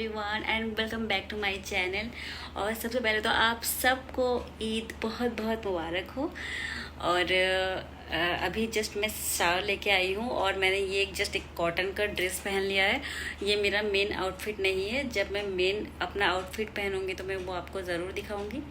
Everyone and welcome back to my channel. और सबसे पहले तो आप सबको ईद बहुत बहुत मुबारक हो। और अभी जस्ट मैं शावर लेके आई हूँ और मैंने ये जस्ट एक कॉटन का ड्रेस पहन लिया है। ये मेरा मेन आउटफिट नहीं है, जब मैं मेन अपना आउटफिट पहनूंगी तो मैं वो आपको ज़रूर दिखाऊंगी।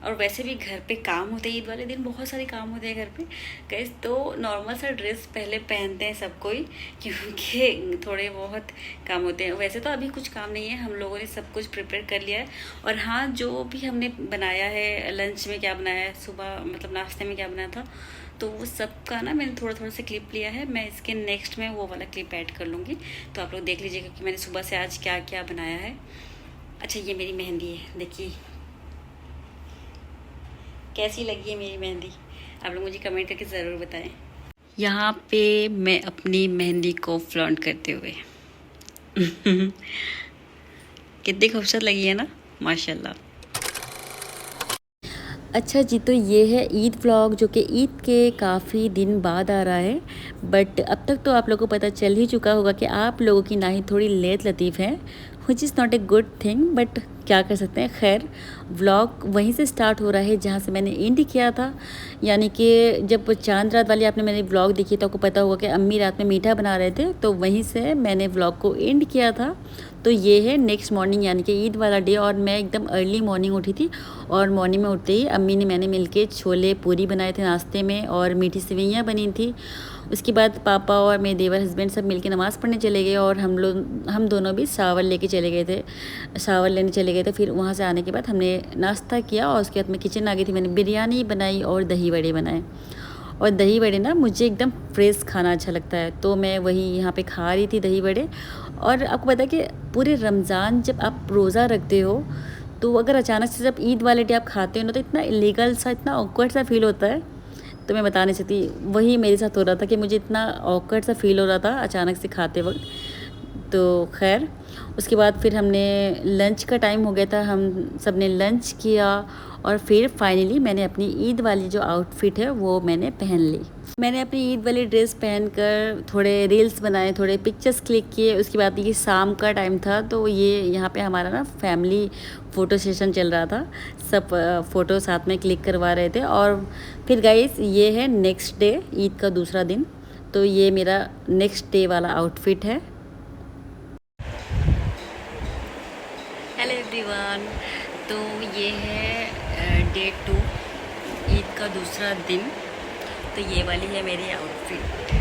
और वैसे भी घर पे काम होते हैं, ईद वाले दिन बहुत सारे काम होते हैं घर पे गाइस, तो नॉर्मल सा ड्रेस पहले पहनते हैं सब कोई, क्योंकि थोड़े बहुत काम होते हैं। वैसे तो अभी कुछ काम नहीं है, हम लोगों ने सब कुछ प्रिपेयर कर लिया है। और हाँ, जो भी हमने बनाया है, लंच में क्या बनाया है, सुबह मतलब नाश्ते में क्या बनाया था, तो वो सब का ना मैंने थोड़ा थोड़ा सा क्लिप लिया है। मैं इसके नेक्स्ट में वो वाला क्लिप ऐड कर लूँगी, तो आप लोग देख लीजिएगा कि मैंने सुबह से आज क्या क्या बनाया है। अच्छा, ये मेरी मेहंदी है, देखिए कैसी लगी है मेरी मेहंदी, आप लोग मुझे कमेंट करके ज़रूर बताएं। यहाँ पे मैं अपनी मेहंदी को फ्लॉन्ट करते हुए कितनी खूबसूरत लगी है ना, माशाल्लाह। अच्छा जी, तो ये है ईद व्लॉग, जो कि ईद के काफ़ी दिन बाद आ रहा है। बट अब तक तो आप लोगों को पता चल ही चुका होगा कि आप लोगों की नाहिद थोड़ी लेट लतीफ़ है, which is not a good thing, but क्या कर सकते हैं। खैर, व्लॉग वहीं से स्टार्ट हो रहा है जहाँ से मैंने एंड किया था। यानी कि जब चांद रात वाली आपने मेरी व्लॉग देखी तो आपको पता होगा कि अम्मी रात में मीठा बना रहे थे, तो वहीं से मैंने व्लॉग को एंड किया था। तो ये है नेक्स्ट मॉर्निंग, यानी कि ईद वाला डे। और मैं एकदम अर्ली मॉर्निंग उठी थी, और मॉर्निंग में उठते ही अम्मी ने मैंने मिलके छोले पूरी बनाए थे नाश्ते में, और मीठी सेवइयाँ बनी थी। उसके बाद पापा और मेरे देवर हस्बैंड सब मिलके नमाज़ पढ़ने चले गए, और हम दोनों भी शावर लेके चले गए थे, शावर लेने चले गए थे। फिर वहाँ से आने के बाद हमने नाश्ता किया, और उसके बाद मैं किचन आ गई थी। मैंने बिरयानी बनाई और दही बड़े बनाए। और दही बड़े ना मुझे एकदम फ्रेश खाना अच्छा लगता है, तो मैं वही यहाँ पे खा रही थी दही बड़े। और आपको पता है कि पूरे रमज़ान जब आप रोज़ा रखते हो, तो अगर अचानक से जब ईद वाले डे आप खाते हो ना, तो इतना इलीगल सा, इतना ऑकवर्ड सा फील होता है, तो मैं बता नहीं सकती। वही मेरे साथ हो रहा था कि मुझे इतना ऑकवर्ड सा फील हो रहा था अचानक से खाते वक्त। तो खैर, उसके बाद फिर हमने लंच का टाइम हो गया था, हम सब ने लंच किया, और फिर फाइनली मैंने अपनी ईद वाली जो आउटफिट है वो मैंने पहन ली। मैंने अपनी ईद वाली ड्रेस पहनकर थोड़े रील्स बनाए, थोड़े पिक्चर्स क्लिक किए। उसके बाद ये शाम का टाइम था, तो ये यहाँ पे हमारा ना फैमिली फ़ोटो सेशन चल रहा था, सब फ़ोटो साथ में क्लिक करवा रहे थे। और फिर गाइस, ये है नेक्स्ट डे, ईद का दूसरा दिन। तो ये मेरा नेक्स्ट डे वाला आउटफिट है। हेलो एवरीवन, तो ये है डे 2, ईद का दूसरा दिन। तो ये वाली है मेरी आउटफिट।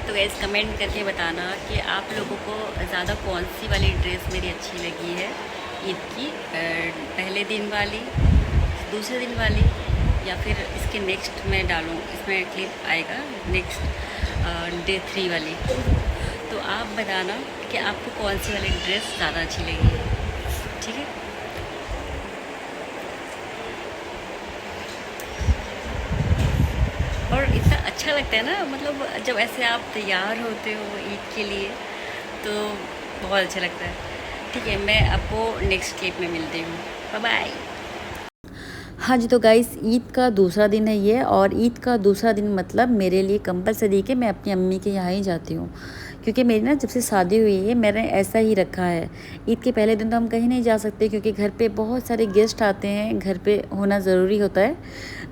तो गैस, कमेंट करके बताना कि आप लोगों को ज़्यादा कौन सी वाली ड्रेस मेरी अच्छी लगी है ईद की, पहले दिन वाली, दूसरे दिन वाली, या फिर इसके नेक्स्ट में डालूँ, इसमें क्लिप आएगा नेक्स्ट डे 3 वाली। तो आप बताना कि आपको कौन सी वाली ड्रेस ज़्यादा अच्छी लगी है, ठीक है। और इतना अच्छा लगता है ना, मतलब जब ऐसे आप तैयार होते हो ईद के लिए, तो बहुत अच्छा लगता है। ठीक है, मैं आपको नेक्स्ट क्लिप में मिलती हूँ, बाय बाय। हाँ जी, तो गाइस, ईद का दूसरा दिन है ये, और ईद का दूसरा दिन मतलब मेरे लिए कंपलसरी कि मैं अपनी अम्मी के यहाँ ही जाती हूँ, क्योंकि मेरी ना जब से शादी हुई है मैंने ऐसा ही रखा है। ईद के पहले दिन तो हम कहीं नहीं जा सकते, क्योंकि घर पे बहुत सारे गेस्ट आते हैं, घर पे होना ज़रूरी होता है।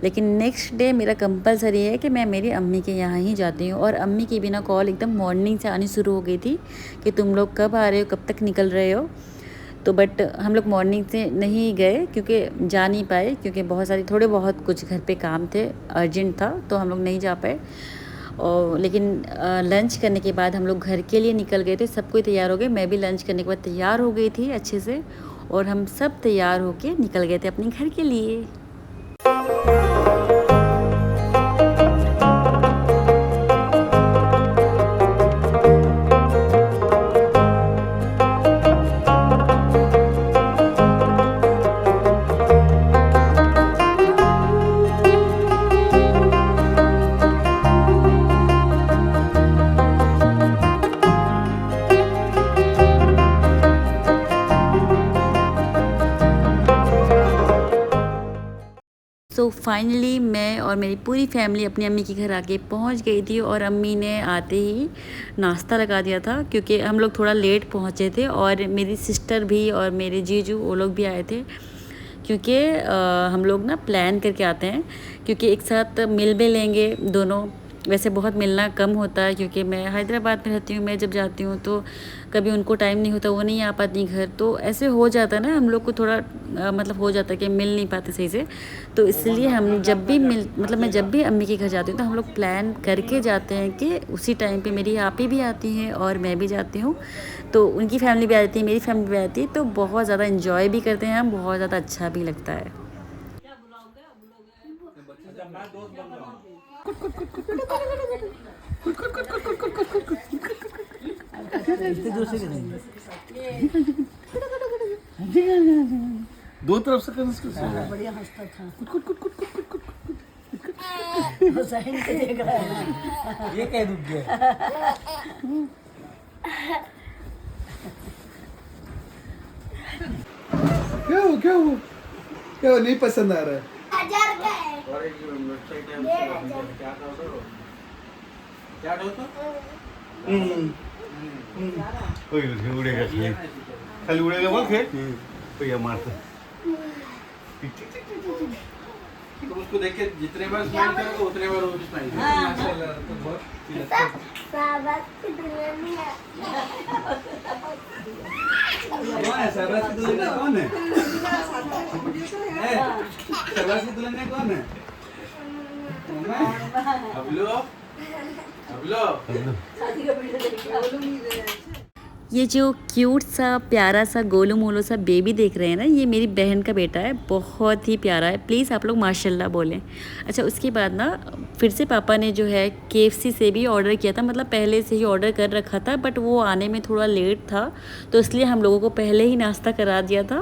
लेकिन नेक्स्ट डे मेरा कंपलसरी है कि मैं मेरी अम्मी के यहाँ ही जाती हूँ। और अम्मी की बिना कॉल एकदम मॉर्निंग से आनी शुरू हो गई थी कि तुम लोग कब आ रहे हो, कब तक निकल रहे हो। तो बट हम लोग मॉर्निंग से नहीं गए, क्योंकि जा नहीं पाए, क्योंकि बहुत सारी थोड़े बहुत कुछ घर पे काम थे, अर्जेंट था, तो हम लोग नहीं जा पाए। और लेकिन लंच करने के बाद हम लोग घर के लिए निकल गए थे, सब कोई तैयार हो गए, मैं भी लंच करने के बाद तैयार हो गई थी अच्छे से, और हम सब तैयार होके निकल गए थे अपने घर के लिए। सो फाइनली मैं और मेरी पूरी फैमिली अपनी अम्मी के घर आके पहुंच गई थी और अम्मी ने आते ही नाश्ता लगा दिया था, क्योंकि हम लोग थोड़ा लेट पहुंचे थे और मेरी सिस्टर भी और मेरे जीजू वो लोग भी आए थे, क्योंकि हम लोग ना प्लान करके आते हैं, क्योंकि एक साथ मिल भी लेंगे दोनों। वैसे बहुत मिलना कम होता है, क्योंकि मैं हैदराबाद में रहती हूँ, मैं जब जाती हूँ तो कभी उनको टाइम नहीं होता, वो नहीं आ पाती घर, तो ऐसे हो जाता है ना हम लोग को थोड़ा मतलब हो जाता है कि मिल नहीं पाते सही से। तो इसलिए हम जब भी मैं जब भी अम्मी के घर जाती हूँ तो हम लोग प्लान करके जाते हैं कि उसी टाइम पे मेरी आपी भी आती हैं और मैं भी जाती हूँ, तो उनकी फैमिली भी आती है, मेरी फैमिली भी आती है, तो बहुत ज़्यादा इन्जॉय भी करते हैं हम, बहुत ज़्यादा अच्छा भी लगता है। दो तरफ से करना बढ़िया हंसता था। देख रहा है ये कह रुक गया। क्या हो नहीं पसंद आ रहा है? उड़ेगा खाली उड़ेगा बोल खे भैया मारता। तो उसको देख के जितने बार स्माइल करोगे उतने बार वो भी स्माइल माशाल्लाह। तो बहुत शाबाश की दुल्हनिया कौन है? शाबाश की दुल्हनिया कौन है? शाबाश की दुल्हनिया कौन है? अबलो ये जो क्यूट सा प्यारा सा गोलू मोलू सा बेबी देख रहे हैं ना, ये मेरी बहन का बेटा है, बहुत ही प्यारा है, प्लीज़ आप लोग माशाल्लाह बोलें। अच्छा, उसके बाद ना फिर से पापा ने जो है KFC से भी ऑर्डर किया था, मतलब पहले से ही ऑर्डर कर रखा था, बट वो आने में थोड़ा लेट था, तो इसलिए हम लोगों को पहले ही नाश्ता करा दिया था।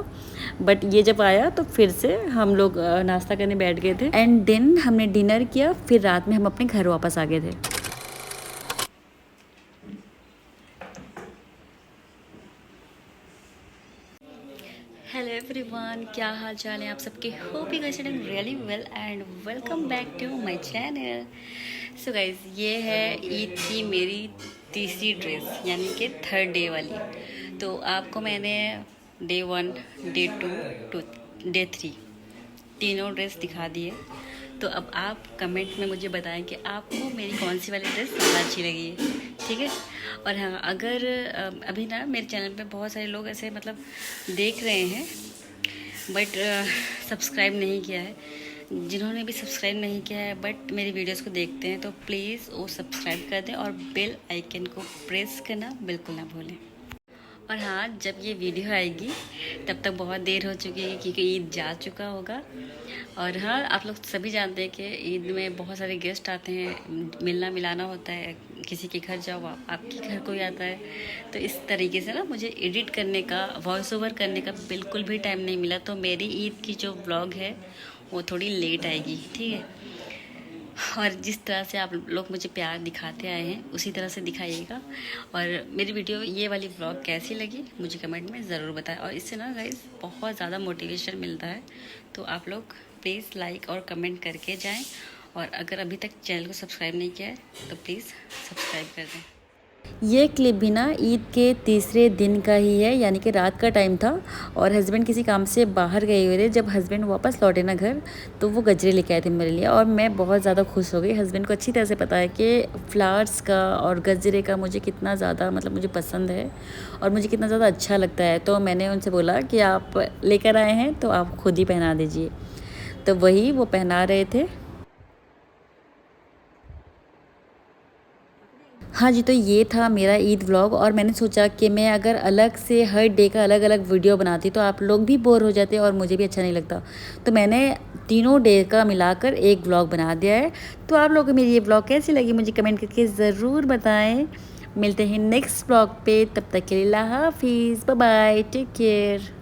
बट ये जब आया तो फिर से हम लोग नाश्ता करने बैठ गए थे, एंड देन हमने डिनर किया, फिर रात में हम अपने घर वापस आ गए थे। हेलो एवरीवन, क्या हाल चाल है आप सबके? Hope you guys are doing really well and welcome back to my channel. So guys, ये है ईद की मेरी तीसरी ड्रेस, यानी कि थर्ड डे वाली। तो आपको मैंने डे 1, डे 2, डे 3 तीनों ड्रेस दिखा दी है। तो अब आप कमेंट में मुझे बताएं कि आपको मेरी कौन सी वाली ड्रेस ज़्यादा अच्छी लगी है, ठीक है? और हाँ, अगर अभी ना मेरे चैनल पे बहुत सारे लोग ऐसे मतलब देख रहे हैं बट सब्सक्राइब नहीं किया है, जिन्होंने भी सब्सक्राइब नहीं किया है बट मेरी वीडियोस को देखते हैं, तो प्लीज़ वो सब्सक्राइब कर दें और बेल आइकन को प्रेस करना बिल्कुल ना भूलें। और हाँ, जब ये वीडियो आएगी तब तक बहुत देर हो चुकी है, क्योंकि ईद जा चुका होगा। और हाँ, आप लोग सभी जानते हैं कि ईद में बहुत सारे गेस्ट आते हैं, मिलना मिलाना होता है, किसी के घर जाओ आपके घर कोई आता है, तो इस तरीके से ना मुझे एडिट करने का, वॉइस ओवर करने का बिल्कुल भी टाइम नहीं मिला, तो मेरी ईद की जो व्लॉग है वो थोड़ी लेट आएगी, ठीक है? और जिस तरह से आप लोग मुझे प्यार दिखाते आए हैं उसी तरह से दिखाइएगा। और मेरी वीडियो ये वाली व्लॉग कैसी लगी मुझे कमेंट में ज़रूर बताएं, और इससे ना गाइस बहुत ज़्यादा मोटिवेशन मिलता है, तो आप लोग प्लीज़ लाइक और कमेंट करके जाएं। और अगर अभी तक चैनल को सब्सक्राइब नहीं किया है तो प्लीज़ सब्सक्राइब कर दें। ये क्लिप भी ना ईद के तीसरे दिन का ही है, यानी कि रात का टाइम था और हस्बैंड किसी काम से बाहर गए हुए थे। जब हस्बैंड वापस लौटे ना घर, तो वो गजरे लेके आए थे मेरे लिए, और मैं बहुत ज़्यादा खुश हो गई। हस्बैंड को अच्छी तरह से पता है कि फ्लावर्स का और गजरे का मुझे कितना ज़्यादा मतलब मुझे पसंद है और मुझे कितना ज़्यादा अच्छा लगता है। तो मैंने उनसे बोला कि आप लेकर आए हैं तो आप खुद ही पहना दीजिए, तो वही वो पहना रहे थे। हाँ जी, तो ये था मेरा ईद व्लॉग, और मैंने सोचा कि मैं अगर अलग से हर डे का अलग अलग वीडियो बनाती तो आप लोग भी बोर हो जाते और मुझे भी अच्छा नहीं लगता, तो मैंने तीनों डे का मिलाकर एक व्लॉग बना दिया है। तो आप लोगों को मेरी ये व्लॉग कैसी लगी मुझे कमेंट करके ज़रूर बताएं। मिलते हैं नेक्स्ट व्लॉग पे, तब तक के लिए अल्लाह हाफिज़, बाय बाय, टेक केयर।